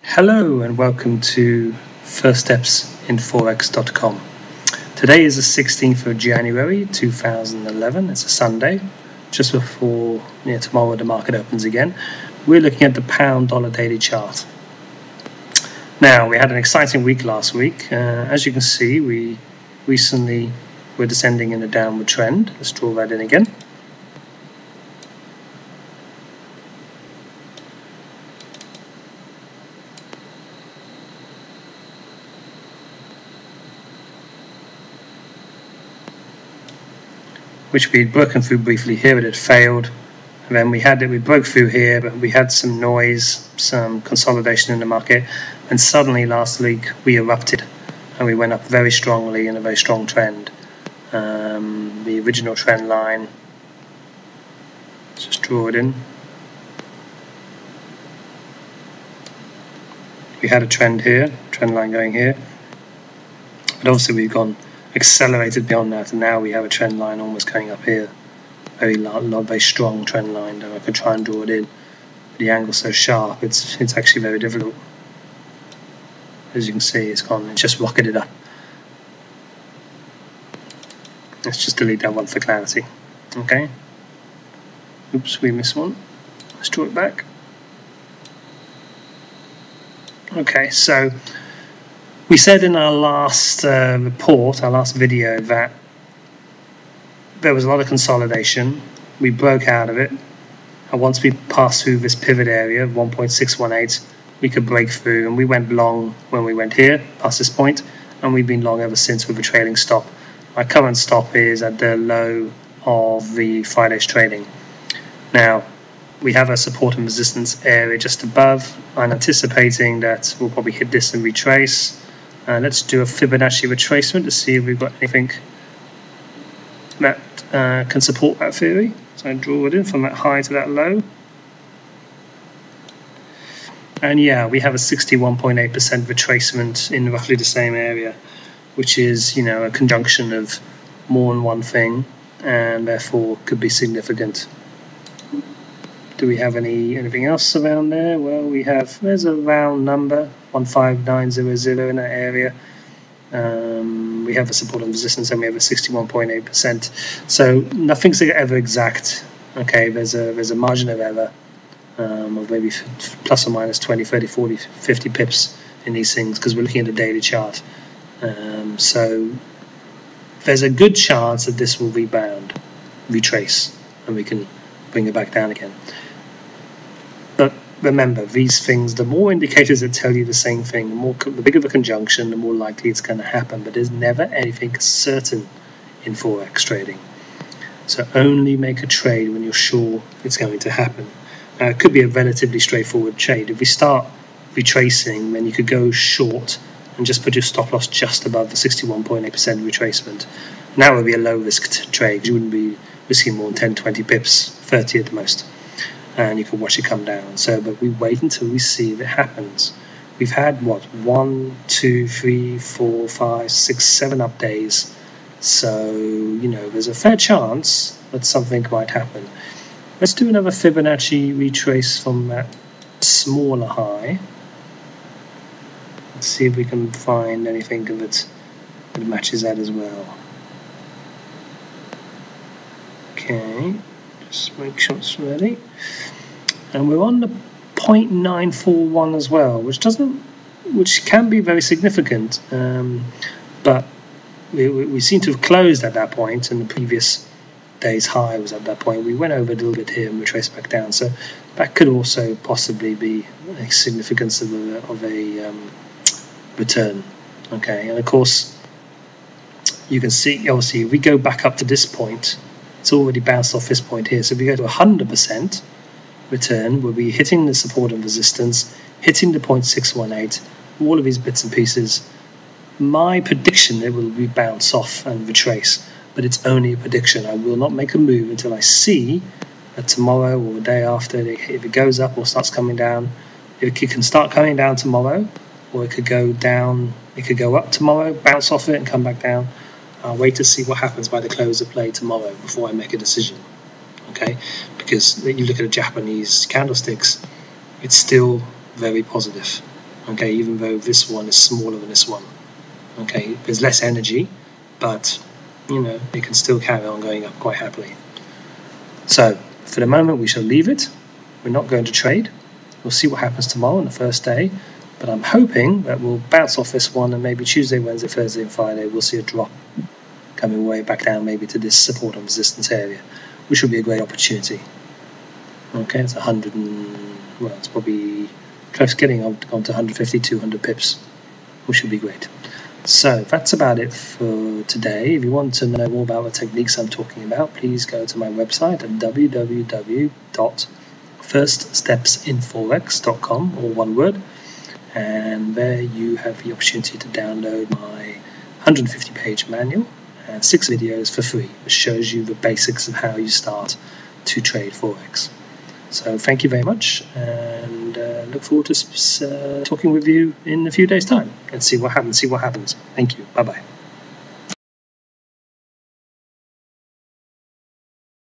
Hello and welcome to First Steps in Forex.com. Today is the 16th of January 2011. It's a Sunday, just before tomorrow the market opens again. We're looking at the pound dollar daily chart. Now, we had an exciting week last week. As you can see, we recently were descending in a downward trend. Let's draw that in again. Which we'd broken through briefly here, but it failed. And then we broke through here, but we had some noise, some consolidation in the market, and suddenly last week we erupted and we went up very strongly in a very strong trend. The original trend line, let's just draw it in. We had a trend here, trend line going here, but obviously we've gone accelerated beyond that, and now we have a trend line almost going up here. Very strong trend line. Though I could try and draw it in, but the angle's so sharp, it's actually very difficult. As you can see, it's just rocketed up. Let's just delete that one for clarity. Okay. Oops, we missed one. Let's draw it back. Okay, so we said in our last report, our last video, that there was a lot of consolidation. We broke out of it, and once we passed through this pivot area of 1.618, we could break through, and we went long when we went here past this point, and we've been long ever since with a trailing stop. My current stop is at the low of the Friday's trading. Now, we have a support and resistance area just above. I'm anticipating that we'll probably hit this and retrace. Let's do a Fibonacci retracement to see if we've got anything that can support that theory. So I draw it in from that high to that low. And yeah, we have a 61.8% retracement in roughly the same area, which is, a conjunction of more than one thing, and therefore could be significant. Do we have anything else around there? Well, there's a round number, 15900 in that area. We have a support and resistance, and we have a 61.8%. So nothing's ever exact. Okay, there's a margin of error of maybe plus or minus 20, 30, 40, 50 pips in these things, because we're looking at a daily chart. So there's a good chance that this will rebound, retrace, and we can bring it back down again. But remember, these things, the more indicators that tell you the same thing, the bigger the conjunction, the more likely it's going to happen. But there's never anything certain in Forex trading. So only make a trade when you're sure it's going to happen. Now, it could be a relatively straightforward trade. If we start retracing, then you could go short and just put your stop loss just above the 61.8% retracement. And that would be a low risk trade. You wouldn't be risking more than 10, 20 pips, 30 at the most. And you can watch it come down. But we wait until we see if it happens. We've had 1, 2, 3, 4, 5, 6, 7 up days. So, there's a fair chance that something might happen. Let's do another Fibonacci retrace from that smaller high. Let's see if we can find anything that matches that as well. Okay, just make sure it's ready. And we're on the 0.941 as well, which can be very significant. But we seem to have closed at that point, and the previous day's high was at that point. We went over a little bit here and we traced back down. So that could also possibly be a significance of a return. Okay, and of course you can see, obviously, if we go back up to this point, it's already bounced off this point here. So if we go to 100% return, we'll be hitting the support and resistance, hitting the 0.618, all of these bits and pieces. My prediction, it will bounce off and retrace, but it's only a prediction. I will not make a move until I see that tomorrow or the day after, if it goes up or starts coming down. It can start coming down tomorrow, or it could go down, it could go up tomorrow, bounce off it and come back down. I'll wait to see what happens by the close of play tomorrow before I make a decision. Okay, because you look at the Japanese candlesticks, it's still very positive. Okay, even though this one is smaller than this one. Okay, there's less energy, but you know, it can still carry on going up quite happily. So for the moment we shall leave it. We're not going to trade. We'll see what happens tomorrow on the first day, but I'm hoping that we'll bounce off this one, and maybe Tuesday, Wednesday, Thursday and Friday we'll see a drop coming way back down, maybe to this support and resistance area, which will be a great opportunity. Okay, it's 100 and, well, it's probably close getting on to 150, 200 pips, which would be great. So that's about it for today. If you want to know more about the techniques I'm talking about, please go to my website at www.firststepsinforex.com, all one word, and there you have the opportunity to download my 150-page manual and 6 videos for free, which shows you the basics of how you start to trade Forex. So thank you very much, and look forward to talking with you in a few days' time. Let's see what happens. Thank you. Bye-bye.